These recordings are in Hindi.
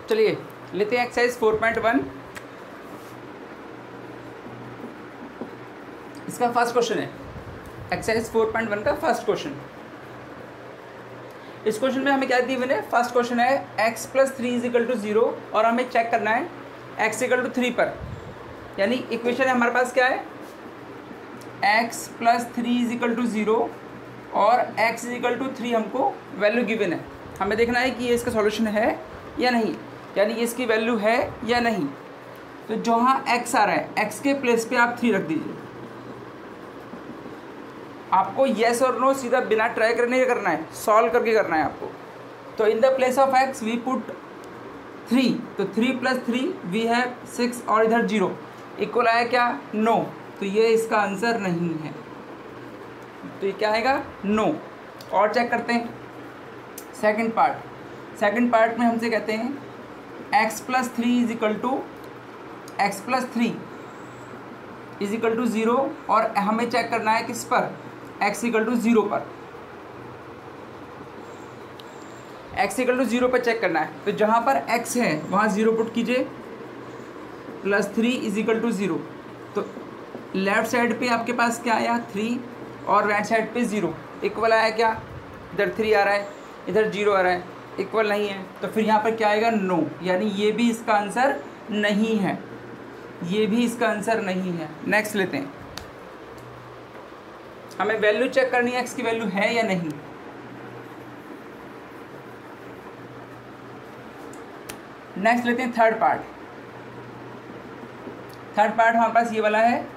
चलिए लेते हैं एक्सरसाइज 4.1। इसका फर्स्ट क्वेश्चन है, एक्सरसाइज 4.1 का फर्स्ट क्वेश्चन। इस क्वेश्चन में हमें क्या दी हुई है, फर्स्ट क्वेश्चन है x + 3 = 0 और हमें चेक करना है x = 3 पर। यानी इक्वेशन है हमारे पास क्या है, x + 3 = 0 और x = 3 हमको वैल्यू गिवन है। हमें देखना है कि ये इसका सॉल्यूशन है या नहीं, यानी ये इसकी वैल्यू है या नहीं। तो जहाँ x आ रहा है, x के प्लेस पे आप 3 रख दीजिए। आपको येस और नो सीधा बिना ट्राई करने करना है, सॉल्व करके करना है आपको। तो in the place of x we put 3, तो 3 + 3 वी हैव 6 और इधर 0 इक्वल आया क्या, नो। तो ये इसका आंसर नहीं है, तो ये क्या आएगा, नो। और चेक करते हैं सेकंड पार्ट। सेकंड पार्ट में हमसे कहते हैं x + 3 = 0 और हमें चेक करना है किस पर, x = 0 पर। x = 0 पर चेक करना है। तो जहाँ पर x है वहाँ 0 पुट कीजिए, +3 = 0। तो लेफ्ट साइड पे आपके पास क्या आया, 3 और राइट साइड पे 0 इक्वल आया क्या, इधर 3 आ रहा है, इधर 0 आ रहा है, इक्वल नहीं है। तो फिर यहाँ पर क्या आएगा, नो। यानी ये भी इसका आंसर नहीं है, ये भी इसका आंसर नहीं है। नेक्स्ट लेते हैं, हमें वैल्यू चेक करनी है, x की वैल्यू है या नहीं। नेक्स्ट लेते हैं थर्ड पार्ट। थर्ड पार्ट हमारे पास ये वाला है,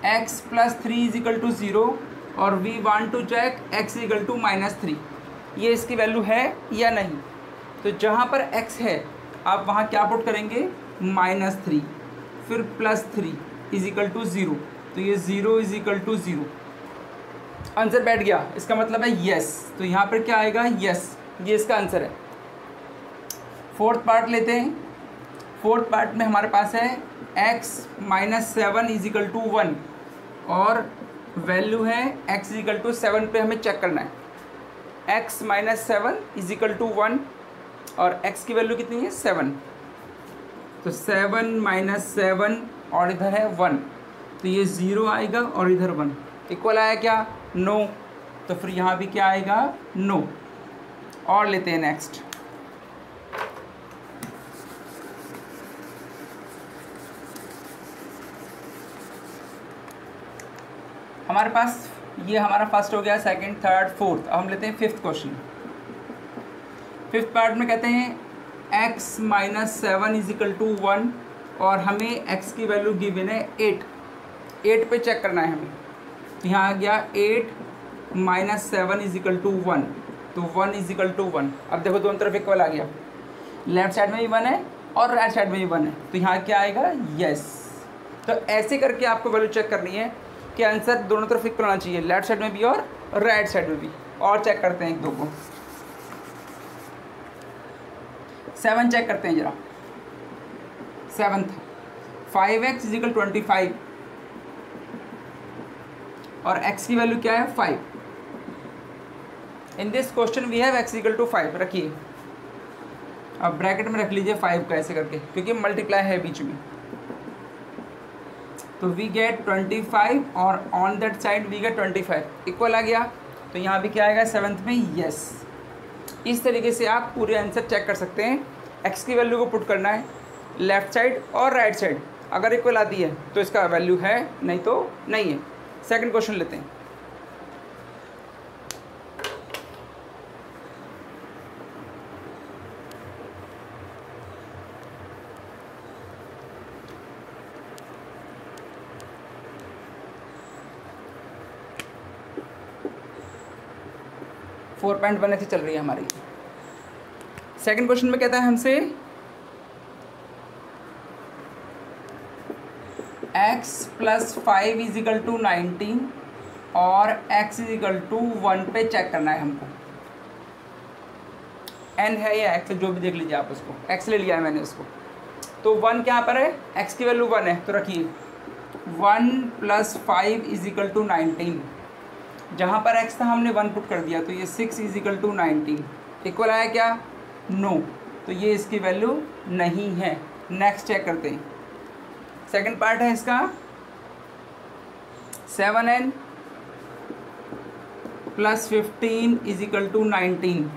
x + 3 = 0 और we want to check x = -3। ये इसकी वैल्यू है या नहीं। तो जहाँ पर x है आप वहाँ क्या पुट करेंगे, -3, फिर +3 = 0। तो ये 0 = 0, आंसर बैठ गया, इसका मतलब है यस। तो यहाँ पर क्या आएगा, यस, ये इसका आंसर है। फोर्थ पार्ट लेते हैं। फोर्थ पार्ट में हमारे पास है x - 7 = 1 और वैल्यू है x = 7 पे हमें चेक करना है। x - 7 = 1 और x की वैल्यू कितनी है, 7। तो 7 - 7 और इधर है 1, तो ये 0 आएगा और इधर 1 इक्वल आया क्या, नो। तो फिर यहाँ भी क्या आएगा, नो। और लेते हैं नेक्स्ट। हमारे पास ये हमारा फर्स्ट हो गया, सेकंड, थर्ड, फोर्थ। अब हम लेते हैं फिफ्थ क्वेश्चन। फिफ्थ पार्ट में कहते हैं x - 7 = 1 और हमें x की वैल्यू गिवन है 8 पे चेक करना है हमें। तो यहाँ आ गया 8 - 7 = 1, तो 1 = 1। अब देखो दोनों तरफ इक्वल आ गया, लेफ्ट साइड में भी 1 है और राइट साइड में भी 1 है। तो यहाँ क्या आएगा, यस। तो ऐसे करके आपको वैल्यू चेक करनी है कि आंसर दोनों तरफ इक्वल होना चाहिए, लेफ्ट साइड में भी और राइट साइड में भी। और चेक करते हैं एक दो को, 7 चेक करते हैं जरा। 7th 5x = 25 और x की वैल्यू क्या है, 5। In this question we have x = 5 रखिए। अब ब्रैकेट में रख लीजिए 5 का ऐसे करके, क्योंकि मल्टीप्लाई है बीच में। तो वी गेट 25 और on that side we get 25 equal आ गया। तो यहाँ भी क्या आएगा, 7th में यस। इस तरीके से आप पूरे आंसर चेक कर सकते हैं। x की वैल्यू को पुट करना है लेफ्ट साइड और राइट साइड, अगर इक्वल आती है तो इसका वैल्यू है, नहीं तो नहीं है। सेकंड क्वेश्चन लेते हैं। फोर 4.1 ऐसी चल रही है हमारी। सेकंड क्वेश्चन में कहता है हमसे x + 5 = 19 और x = 1 पे चेक करना है हमको। n है या x, जो भी देख लीजिए आप, उसको x ले लिया है मैंने उसको। तो 1 क्या पर है, x की वैल्यू 1 है, तो रखिए 1 + 5 = 19। जहाँ पर x था हमने 1 पुट कर दिया, तो ये 6 = 19 इक्वल आया क्या, नो। तो ये इसकी वैल्यू नहीं है। नेक्स्ट चेक करते हैं। सेकंड पार्ट है इसका 7n plus 15 is equal to 19,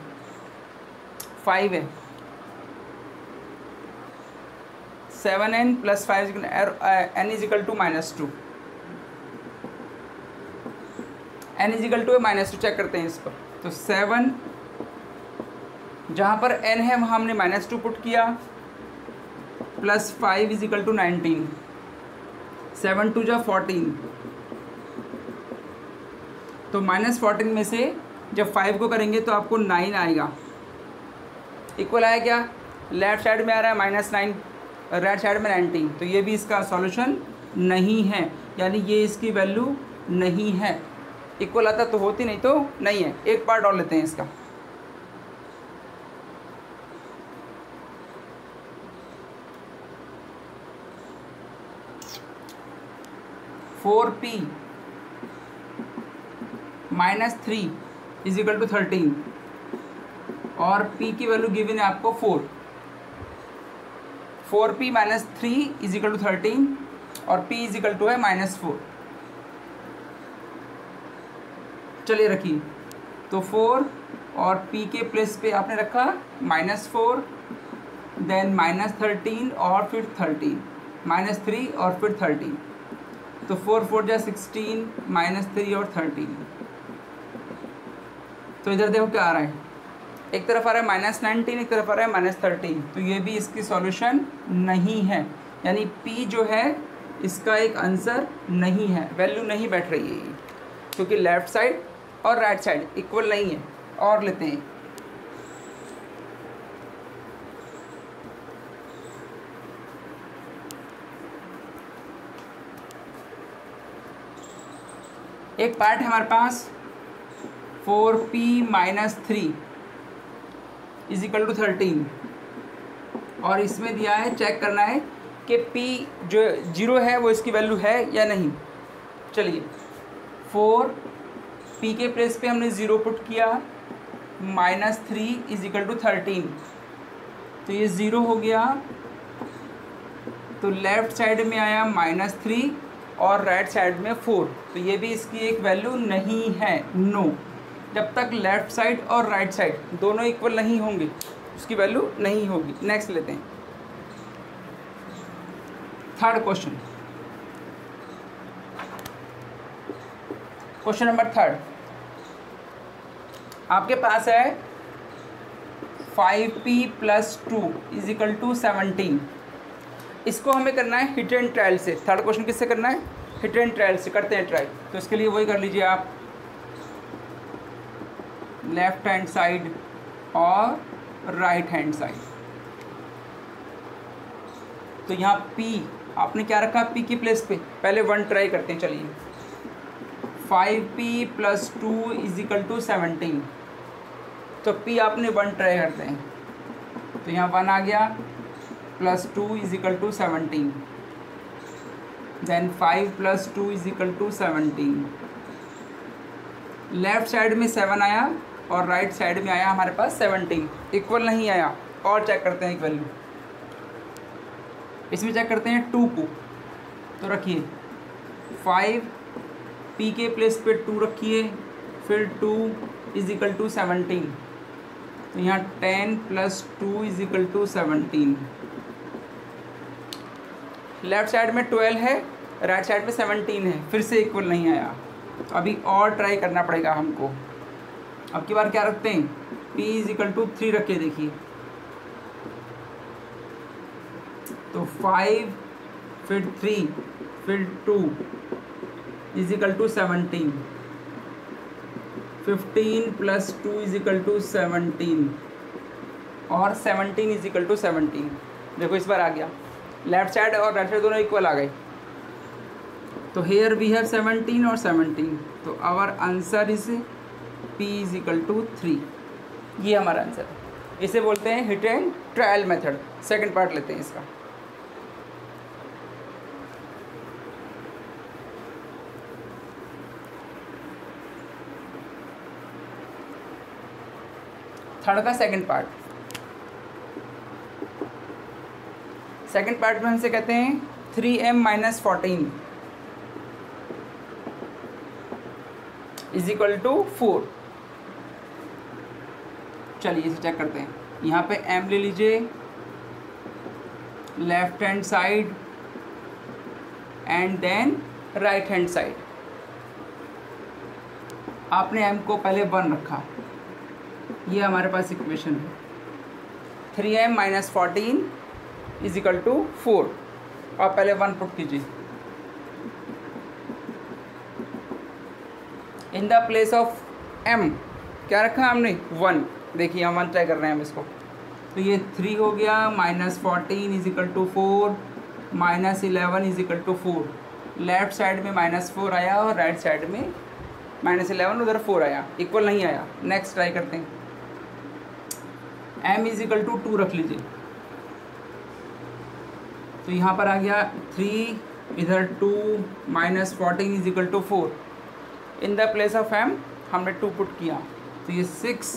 5 है। 7n plus 5 n is equal to -2, n is equal to -2। Check करते हैं इस पर। तो 7 जहाँ पर n है वहाँ हमने -2 पुट किया, प्लस 5 इज इक्वल टू 19, 7 2 जा 14। तो -14 में से जब 5 को करेंगे तो आपको 9 आएगा। इक्वल आया क्या? लेफ्ट साइड में आ रहा है -9, राइट साइड में 19, तो ये भी इसका सॉल्यूशन नहीं है, यानी ये इसकी वैल्यू नहीं है। इक्वल आता तो होती, नहीं तो नहीं है। एक पार्ट और लेते हैं इसका। (4p - 3 इज इक्वल टू 13 और p की वैल्यू गिवन है आपको 4। 4p - 3 इज इक्वल टू 13 और p इज इक्वल टू है -4। चलिए रखिए। तो 4 और p के प्लेस पे आपने रखा -4, देन -13 और फिर 13, -3 और फिर 13। तो 4 4 जा 16, -3 और 13। तो इधर देखो क्या आ रहा है, एक तरफ आ रहा है -19, एक तरफ आ रहा है -13। तो ये भी इसकी सॉल्यूशन नहीं है, यानी p जो है इसका एक आंसर नहीं है, वैल्यू नहीं बैठ रही है ये, क्योंकि लेफ़्ट साइड और राइट साइड इक्वल नहीं है। और लेते हैं। एक पार्ट है हमारे पास 4p - 3 इज इक्वल टू 13 और इसमें दिया है, चेक करना है कि p जो 0 है वो इसकी वैल्यू है या नहीं। चलिए, 4p के प्लेस पे हमने 0 पुट किया, -3 इज इक्वल टू 13, तो ये 0 हो गया। तो लेफ़्ट साइड में आया -3 और राइट साइड में 4, तो ये भी इसकी एक वैल्यू नहीं है, नो। जब तक लेफ़्ट साइड और राइट साइड दोनों इक्वल नहीं होंगे उसकी वैल्यू नहीं होगी। नेक्स्ट लेते हैं थर्ड क्वेश्चन। क्वेश्चन नंबर 3 आपके पास है 5p + 2 इज इक्वल टू 17। इसको हमें करना है हिट एंड ट्रायल से। थर्ड क्वेश्चन किससे करना है? हिट एंड ट्रायल से करते हैं ट्राई। तो इसके लिए वही कर लीजिए आप, लेफ्ट हैंड साइड और राइट हैंड साइड। तो यहाँ p आपने क्या रखा? p की प्लेस पे पहले 1 ट्राई करते हैं। चलिए, 5p + 2 इज इक्वल टू 17। तो p आपने 1 ट्राई करते हैं, तो यहाँ 1 आ गया, +2 is equal to 17, then 5 + 2 is equal to 17। Left side में 7 आया और राइट साइड में आया हमारे पास 17, इक्वल नहीं आया। और चेक करते हैं एक वैल्यू, इसमें चेक करते हैं 2 को। तो रखिए 5 p के प्लेस पे 2 रखिए, फिर 2 इज इक्वल टू 17, तो यहाँ 10 + 2 is equal to 17। Left side में 12 है, राइट साइड में 17 है, फिर से इक्वल नहीं आया। अभी और ट्राई करना पड़ेगा हमको। अब की बार क्या रखते हैं? p इज इक्वल टू 3 रखे। देखिए, तो 5 फिर 3 फिर 2 is equal to 17, 15 + 2 is equal to 17 और 17 इज इक्वल टू 17। देखो इस बार आ गया, लेफ्ट साइड और राइट साइड दोनों इक्वल आ गए। तो हेयर वी हैव 17 और 17, तो our answer is p is equal to 3। ये हमारा आंसर है। इसे बोलते हैं hit and trial method. Second part लेते हैं इसका। थर्ड का सेकंड पार्ट, सेकंड पार्ट में हमसे कहते हैं 3m minus 14 is equal to 4। चलिए इसे चेक करते हैं। यहाँ पे m ले लीजिए left hand side and then right hand side. आपने m को पहले 1 रखा, ये हमारे पास इक्वेशन है। 3m minus 14 is equal to 4। आप पहले 1 पुट कीजिए। इन द प्लेस ऑफ m क्या रखा हमने 1। देखिए हम 1 ट्राई कर रहे हैं हम इसको, तो ये 3 हो गया minus 14 is equal to 4 minus 11 is equal to 4। Left side में -4 आया और राइट साइड में -11, उधर 4 आया, इक्वल नहीं आया। नेक्स्ट ट्राई करते हैं। m इज इक्वल टू 2 रख लीजिए, तो यहाँ पर आ गया 3 इधर 2 minus 14 is equal to 4। In the place of m हमने 2 पुट किया, तो ये 6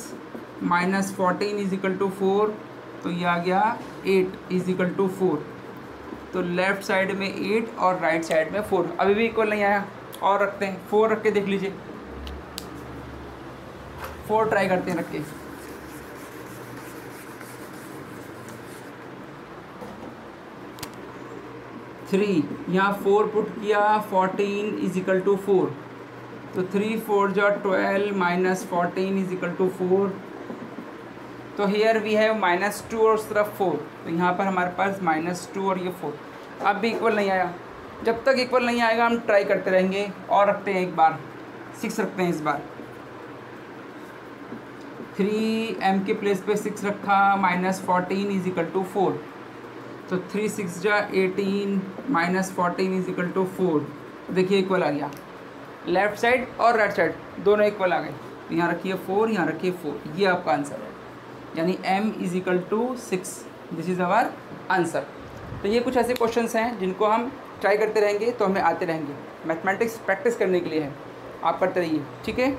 माइनस 14 इज इक्वल टू 4, तो ये आ गया 8 इज इक्वल टू 4। तो लेफ्ट साइड में 8 और राइट साइड में 4, अभी भी इक्वल नहीं आया। और रखते हैं 4 रख के देख लीजिए, 4 ट्राई करते हैं रख के। थ्री यहाँ 4 पुट किया, 14 इज इक्वल टू 4, तो 3 4 जो 12 माइनस 14 इज इक्वल टू 4। तो हेयर वी हैव -2 और उस तरफ 4, तो यहाँ पर हमारे पास -2 और ये 4। अब भी इक्वल नहीं आया। जब तक इक्वल नहीं आएगा हम ट्राई करते रहेंगे। और रखते हैं एक बार 6 रखते हैं इस बार। 3m के प्लेस पे 6 रखा, माइनस 14 इज इक्वल टू 4, तो 3 6 जा 18 माइनस 14 इज इक्वल टू 4। देखिए इक्वल आ गया, लेफ्ट साइड और राइट साइड दोनों इक्वल आ गए। तो यहाँ रखिए 4, यहाँ रखिए 4, ये आपका आंसर है, यानी m is equal to 6। This is our answer. तो ये कुछ ऐसे क्वेश्चंस हैं जिनको हम ट्राई करते रहेंगे तो हमें आते रहेंगे। मैथमेटिक्स प्रैक्टिस करने के लिए है, आप करते रहिए, ठीक है।